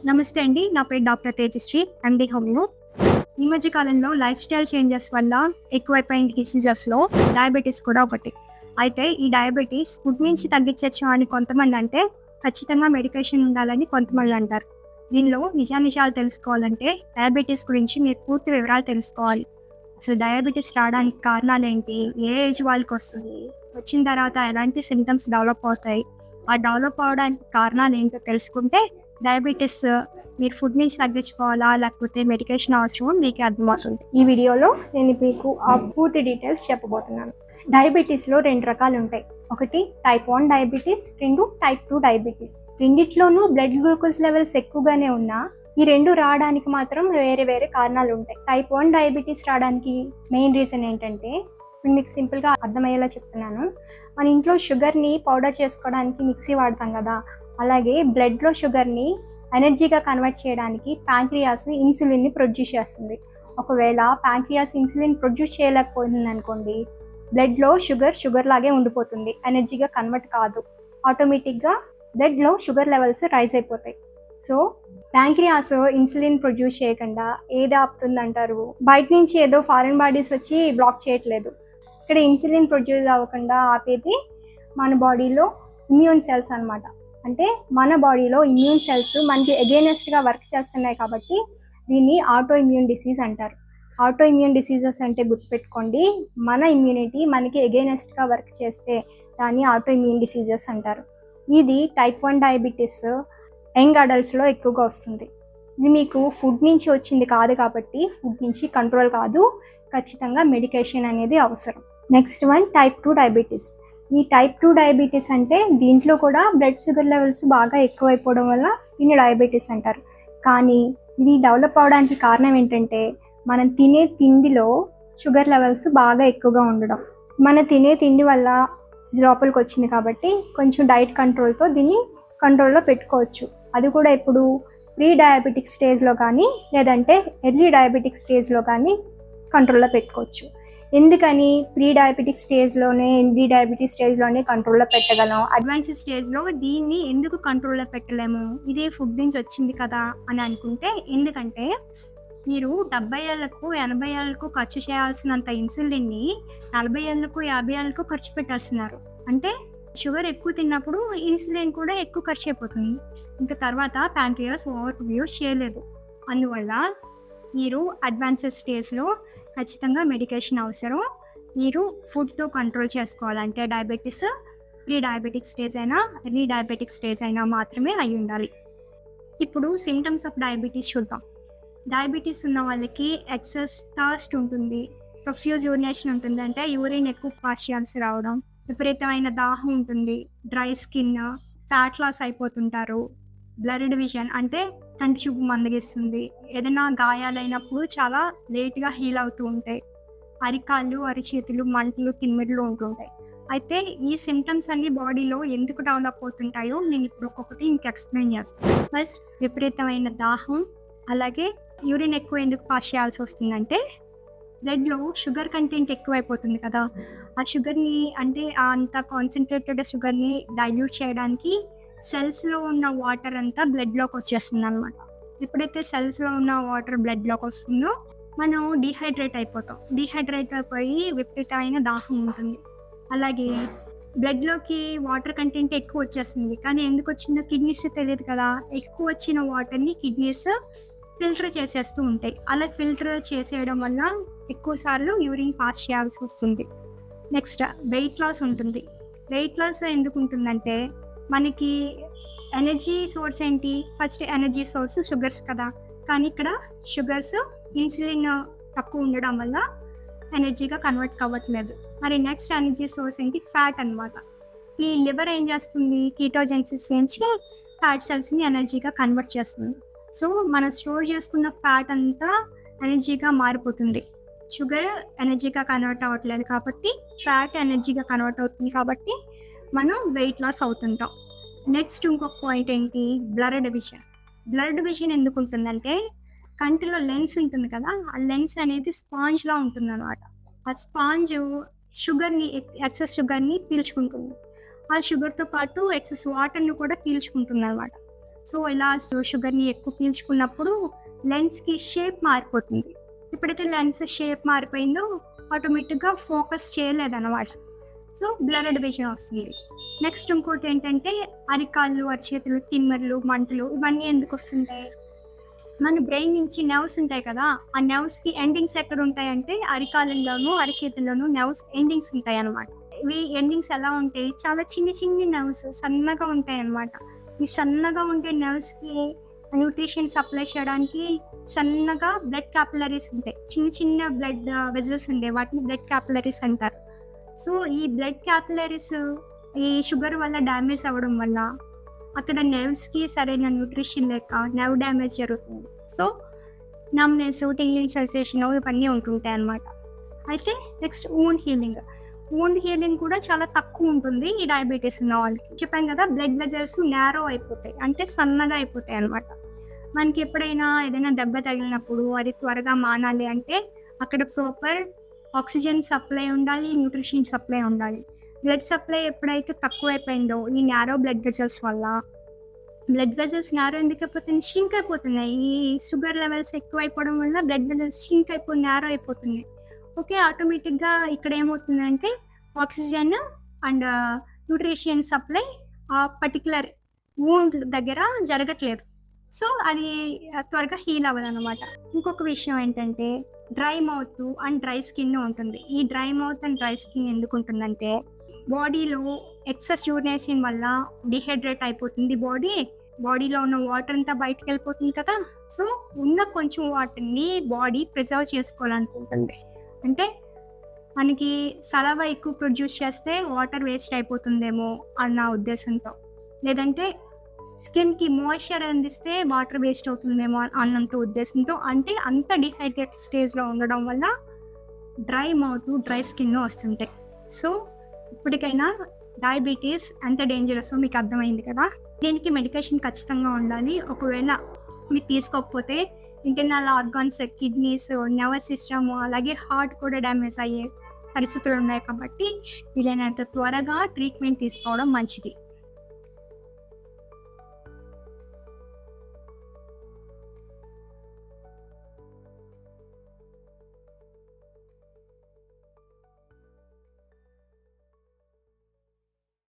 నమస్తే అండి. నా పేరు డాక్టర్ తేజశ్రీ. MD homeo. ఈ మధ్య కాలంలో లైఫ్ స్టైల్ చేంజెస్ వల్ల ఎక్కువైపోయిన డిసీజెస్‌లో డయాబెటిస్ కూడా ఒకటి. అయితే ఈ డయాబెటిస్ ఫుడ్ నుంచి తగ్గించొచ్చు అని కొంతమంది అంటే, ఖచ్చితంగా మెడికేషన్ ఉండాలని కొంతమంది అంటారు. దీనిలో నిజానిజాలు తెలుసుకోవాలంటే డయాబెటిస్ గురించి మీరు పూర్తి వివరాలు తెలుసుకోవాలి. అసలు డయాబెటిస్ రావడానికి కారణాలేంటి? ఏ ఏజ్ వాళ్ళకొస్తుంది? వచ్చిన తర్వాత ఎలాంటి సింప్టమ్స్ డెవలప్ అవుతాయి? ఆ డెవలప్ అవ్వడానికి కారణాలేంటో తెలుసుకుంటే డయాబెటిస్ మీరు ఫుడ్ నుంచి తగ్గించుకోవాలా లేకపోతే మెడికేషన్ అవసరమో మీకే అర్థమవుతుంది. ఈ వీడియోలో నేను మీకు ఆ పూర్తి డీటెయిల్స్ చెప్పబోతున్నాను. డయాబెటీస్లో 2 రకాలు ఉంటాయి. ఒకటి టైప్ 1 డయాబెటీస్, 2 టైప్ 2 డయాబెటీస్. రెండిట్లోనూ బ్లడ్ గ్లూకోజ్ లెవెల్స్ ఎక్కువగానే ఉన్నా ఈ 2 రావడానికి మాత్రం వేరే వేరే కారణాలు ఉంటాయి. టైప్ 1 డయాబెటీస్ రావడానికి మెయిన్ రీజన్ ఏంటంటే, మీకు సింపుల్గా అర్థమయ్యేలా చెప్తున్నాను. మన ఇంట్లో షుగర్ని పౌడర్ చేసుకోవడానికి మిక్సీ వాడతాం కదా, అలాగే బ్లడ్లో షుగర్ని ఎనర్జీగా కన్వర్ట్ చేయడానికి ప్యాంక్రియాస్ ఇన్సులిన్ని ప్రొడ్యూస్ చేస్తుంది. ఒకవేళ ప్యాంక్రియాస్ ఇన్సులిన్ ప్రొడ్యూస్ చేయలేకపోతుంది అనుకోండి, బ్లడ్లో షుగర్ లాగే ఉండిపోతుంది, ఎనర్జీగా కన్వర్ట్ కాదు. ఆటోమేటిక్గా బ్లడ్లో షుగర్ లెవెల్స్ రైజ్ అయిపోతాయి. సో ప్యాంక్రియాస్ ఇన్సులిన్ ప్రొడ్యూస్ చేయకుండా ఏది ఆపుతుందంటారు? బయట నుంచి ఏదో ఫారిన్ బాడీస్ వచ్చి బ్లాక్ చేయట్లేదు. ఇక్కడ ఇన్సులిన్ ప్రొడ్యూస్ అవ్వకుండా ఆపేది మన బాడీలో ఇమ్యూన్ సెల్స్ అనమాట. అంటే మన బాడీలో ఇమ్యూన్ సెల్స్ మనకి ఎగైనెస్ట్గా వర్క్ చేస్తున్నాయి కాబట్టి దీన్ని ఆటో ఇమ్యూన్ డిసీజ్ అంటారు. ఆటో ఇమ్యూన్ డిసీజెస్ అంటే గుర్తుపెట్టుకోండి, మన ఇమ్యూనిటీ మనకి ఎగైనెస్ట్గా వర్క్ చేస్తే దాన్ని ఆటో ఇమ్యూన్ డిసీజెస్ అంటారు. ఇది టైప్ 1 డయాబెటీస్ యంగ్ అడల్ట్స్లో ఎక్కువగా వస్తుంది. ఇది మీకు ఫుడ్ నుంచి వచ్చింది కాదు కాబట్టి ఫుడ్ నుంచి కంట్రోల్ కాదు, ఖచ్చితంగా మెడికేషన్ అనేది అవసరం. Next one type 2 diabetes. ఈ టైప్ 2 డయాబెటీస్ అంటే దీంట్లో కూడా బ్లడ్ షుగర్ లెవెల్స్ బాగా ఎక్కువైపోవడం వల్ల దీన్ని డయాబెటీస్ అంటారు. కానీ ఇది డెవలప్ అవడానికి కారణం ఏంటంటే, మనం తినే తిండిలో షుగర్ లెవెల్స్ బాగా ఎక్కువగా ఉండడం. మన తినే తిండి వల్ల లోపలికి వచ్చింది కాబట్టి కొంచెం డైట్ కంట్రోల్తో దీన్ని కంట్రోల్లో పెట్టుకోవచ్చు. అది కూడా ఇప్పుడు ప్రీ డయాబెటిక్ స్టేజ్లో కానీ లేదంటే ఎర్లీ డయాబెటిక్ స్టేజ్లో కానీ కంట్రోల్లో పెట్టుకోవచ్చు. ఎందుకని ప్రీ డయాబెటిక్ స్టేజ్లోనే ఎర్లీ డయాబెటిక్ స్టేజ్లోనే కంట్రోల్లో పెట్టగలం, అడ్వాన్స్ స్టేజ్లో దీన్ని ఎందుకు కంట్రోల్లో పెట్టలేము? ఇదే ఫుడ్ నుంచి వచ్చింది కదా అని అనుకుంటే, ఎందుకంటే మీరు 70 ఏళ్లకు 80 ఏళ్లకు ఖర్చు చేయాల్సినంత ఇన్సులిన్ని 40 ఏళ్లకు 50 ఏళ్లకు ఖర్చు పెట్టేస్తున్నారు. అంటే షుగర్ ఎక్కువ తిన్నప్పుడు ఇన్సులిన్ కూడా ఎక్కువ ఖర్చు అయిపోతుంది. ఇంకా తర్వాత ప్యాంక్రియాస్ ఓవర్ ప్రొడ్యూస్ చేయలేదు. అందువల్ల మీరు అడ్వాన్సెస్ స్టేజ్లో ఖచ్చితంగా మెడికేషన్ అవసరం. మీరు ఫుడ్తో కంట్రోల్ చేసుకోవాలంటే డయాబెటీస్ ప్రీ డయాబెటిక్ స్టేజ్ అయినా ఎర్లీ డయాబెటిక్ స్టేజ్ అయినా మాత్రమే అయి ఉండాలి. ఇప్పుడు సిమ్టమ్స్ ఆఫ్ డయాబెటీస్ చూద్దాం. డయాబెటీస్ ఉన్న వాళ్ళకి ఎక్సెస్ థర్స్ట్ ఉంటుంది, ప్రొఫ్యూజ్ యూరినేషన్ ఉంటుంది, అంటే యూరిన్ ఎక్కువ పాస్ చేయాల్సి రావడం, విపరీతమైన దాహం ఉంటుంది, డ్రై స్కిన్, ఫ్యాట్ లాస్ అయిపోతుంటారు, బ్లర్డ్ విజన్ అంటే కంటి చూపు మందగిస్తుంది, ఏదైనా గాయాలైనప్పుడు చాలా లేట్గా హీల్ అవుతూ ఉంటాయి, అరికాళ్ళు అరిచేతులు మంటలు తిమ్మిర్లు ఉంటుంటాయి. అయితే ఈ సిమ్టమ్స్ అన్ని బాడీలో ఎందుకు డెవలప్ అవుతుంటాయో నేను ఇప్పుడు ఒక్కొక్కటి ఇంక ఎక్స్ప్లెయిన్ చేస్తాను. ఫస్ట్ విపరీతమైన దాహం, అలాగే యూరిన్ ఎక్కువ ఎందుకు పాస్ చేయాల్సి వస్తుందంటే బ్లడ్లో షుగర్ కంటెంట్ ఎక్కువైపోతుంది కదా, ఆ షుగర్ని అంటే అంత కాన్సన్ట్రేటెడ్ షుగర్ని డైల్యూట్ చేయడానికి సెల్స్లో ఉన్న వాటర్ అంతా బ్లడ్లోకి వచ్చేస్తుంది అనమాట. ఎప్పుడైతే సెల్స్లో ఉన్న వాటర్ బ్లడ్లోకి వస్తుందో మనం డీహైడ్రేట్ అయిపోయి విపరీతమైన దాహం ఉంటుంది. అలాగే బ్లడ్లోకి వాటర్ కంటెంట్ ఎక్కువ వచ్చేస్తుంది, కానీ ఎందుకు వచ్చిందో కిడ్నీస్ తెలియదు కదా, ఎక్కువ వచ్చిన వాటర్ని కిడ్నీస్ ఫిల్టర్ చేసేస్తూ ఉంటాయి. అలా ఫిల్టర్ చేసేయడం వల్ల ఎక్కువసార్లు యూరిన్ పాస్ చేయాల్సి వస్తుంది. నెక్స్ట్ వెయిట్ లాస్ ఉంటుంది. వెయిట్ లాస్ ఎందుకు ఉంటుందంటే, మనకి ఎనర్జీ సోర్స్ ఏంటి? ఫస్ట్ ఎనర్జీ సోర్స్ షుగర్స్ కదా, కానీ ఇక్కడ షుగర్స్ ఇన్సులిన్ తక్కువ ఉండడం వల్ల ఎనర్జీగా కన్వర్ట్ అవ్వట్లేదు. మరి నెక్స్ట్ ఎనర్జీ సోర్స్ ఏంటి? ఫ్యాట్ అనమాట. ఈ లివర్ ఏం చేస్తుంది? కీటోజెన్సిస్ నుంచి ఫ్యాట్ సెల్స్ని ఎనర్జీగా కన్వర్ట్ చేస్తుంది. సో మనం స్టోర్ చేసుకున్న ఫ్యాట్ అంతా ఎనర్జీగా మారిపోతుంది. షుగర్ ఎనర్జీగా కన్వర్ట్ అవ్వట్లేదు కాబట్టి ఫ్యాట్ ఎనర్జీగా కన్వర్ట్ అవుతుంది కాబట్టి మనం వెయిట్ లాస్ అవుతుంటాం. నెక్స్ట్ ఇంకొక పాయింట్ ఏంటి? బ్లర్డ్ విజన్ ఎందుకు ఉంటుందంటే, కంటిలో లెన్స్ ఉంటుంది కదా, ఆ లెన్స్ అనేది స్పాంజ్లా ఉంటుంది అనమాట. ఆ స్పాంజ్ ఎక్సెస్ షుగర్ని పీల్చుకుంటుంది. ఆ షుగర్తో పాటు ఎక్సెస్ వాటర్ని కూడా పీల్చుకుంటుంది అనమాట. సో ఇలా షుగర్ని ఎక్కువ పీల్చుకున్నప్పుడు లెన్స్కి షేప్ మారిపోతుంది. ఎప్పుడైతే లెన్స్ షేప్ మారిపోయిందో ఆటోమేటిక్గా ఫోకస్ చేయలేదన్నమాట. సో బ్లర్డ్ విజన్ వస్తుంది. నెక్స్ట్ ఇంకోటి ఏంటంటే అరికాళ్ళు, అరిచేతులు, తిమ్మర్లు, మంటలు ఇవన్నీ ఎందుకు వస్తుంటాయి? మన బ్రెయిన్ నుంచి నర్వ్స్ ఉంటాయి కదా, ఆ నర్వ్స్కి ఎండింగ్స్ ఎక్కడ ఉంటాయంటే అరికాళ్ళలోను అరిచేతుల్లోనూ నర్వ్స్ ఎండింగ్స్ ఉంటాయి అనమాట. ఇవి ఎండింగ్స్ ఎలా ఉంటాయి? చాలా చిన్ని చిన్ని నర్వ్స్ సన్నగా ఉంటాయి అనమాట. ఈ సన్నగా ఉండే నర్వ్స్కి న్యూట్రిషన్ సప్లై చేయడానికి సన్నగా బ్లడ్ క్యాపిలరీస్ ఉంటాయి. చిన్న చిన్న బ్లడ్ వెజల్స్ ఉంటాయి, వాటిని బ్లడ్ క్యాపిలరీస్ అంటారు. సో ఈ బ్లడ్ క్యాపిలరీస్ ఈ షుగర్ వల్ల డ్యామేజ్ అవ్వడం వల్ల అక్కడ నర్వ్స్కి సరైన న్యూట్రిషన్ లేక నర్వ్ డ్యామేజ్ జరుగుతుంది. సో నమ్నెస్, టింగ్లింగ్ సెన్సేషన్ ఇవన్నీ ఉంటుంటాయి అన్నమాట. అయితే నెక్స్ట్ వూండ్ హీలింగ్ కూడా చాలా తక్కువ ఉంటుంది ఈ డయాబెటీస్ ఉన్న వాళ్ళకి. చెప్పాను కదా, బ్లడ్ వెజల్స్ నేరో అయిపోతాయి, అంటే సన్నగా అయిపోతాయి అన్నమాట. మనకి ఎప్పుడైనా ఏదైనా దెబ్బ తగిలినప్పుడు అది త్వరగా మానాలి అంటే అక్కడ ప్రాపర్ ఆక్సిజన్ సప్లై ఉండాలి, న్యూట్రిషన్ సప్లై ఉండాలి. బ్లడ్ సప్లై ఎప్పుడైతే తక్కువైపోయిందో ఈ నేరో బ్లడ్ వెజల్స్ వల్ల, బ్లడ్ వెజల్స్ నేరో ఎందుకు అయిపోతుంది? షింక్ అయిపోతున్నాయి. ఈ షుగర్ లెవెల్స్ ఎక్కువ అయిపోవడం వల్ల బ్లడ్ వెజల్స్ షింక్ అయిపోయి నేరో అయిపోతున్నాయి. ఓకే, ఆటోమేటిక్గా ఇక్కడ ఏమవుతుందంటే ఆక్సిజన్ అండ్ న్యూట్రిషన్ సప్లై ఆ పర్టికులర్ వూండ్ దగ్గర జరగట్లేదు. సో అది త్వరగా హీల్ అవ్వదు అనమాట. ఇంకొక విషయం ఏంటంటే dry mouth and dry skin ఉంటుంది. ఈ dry mouth and dry skin ఎందుకు ఉంటుందంటే బాడీలో ఎక్సెస్ యూరినేషన్ వల్ల డిహైడ్రేట్ అయిపోతుంది బాడీలో ఉన్న వాటర్ అంతా బయటకు వెళ్ళిపోతుంది కదా. సో ఉన్న కొంచెం వాటర్ని బాడీ ప్రిజర్వ్ చేసుకోవాలనుకుంటుంది. అంటే మనకి సలవా ఎక్కువ ప్రొడ్యూస్ చేస్తే వాటర్ వేస్ట్ అయిపోతుందేమో అన్న ఉద్దేశంతో, లేదంటే స్కిన్కి మాయిశ్చర్ అందిస్తే వాటర్ వేస్ట్ అవుతుందేమో అన్నంత ఉద్దేశంతో, అంటే అంత డిహైడ్రేట్ స్టేజ్లో ఉండడం వల్ల డ్రై మౌత్, డ్రై స్కిన్ వస్తుంటాయి. సో ఇప్పటికైనా డయాబెటీస్ ఎంత డేంజరస్ మీకు అర్థమైంది కదా. దీనికి మెడికేషన్ ఖచ్చితంగా ఉండాలి. ఒకవేళ మీరు తీసుకోకపోతే internal organs, kidneys, nervous system, అలాగే హార్ట్ కూడా డ్యామేజ్ అయ్యే పరిస్థితులు ఉన్నాయి. కాబట్టి వీలైనంత త్వరగా ట్రీట్మెంట్ తీసుకోవడం మంచిది.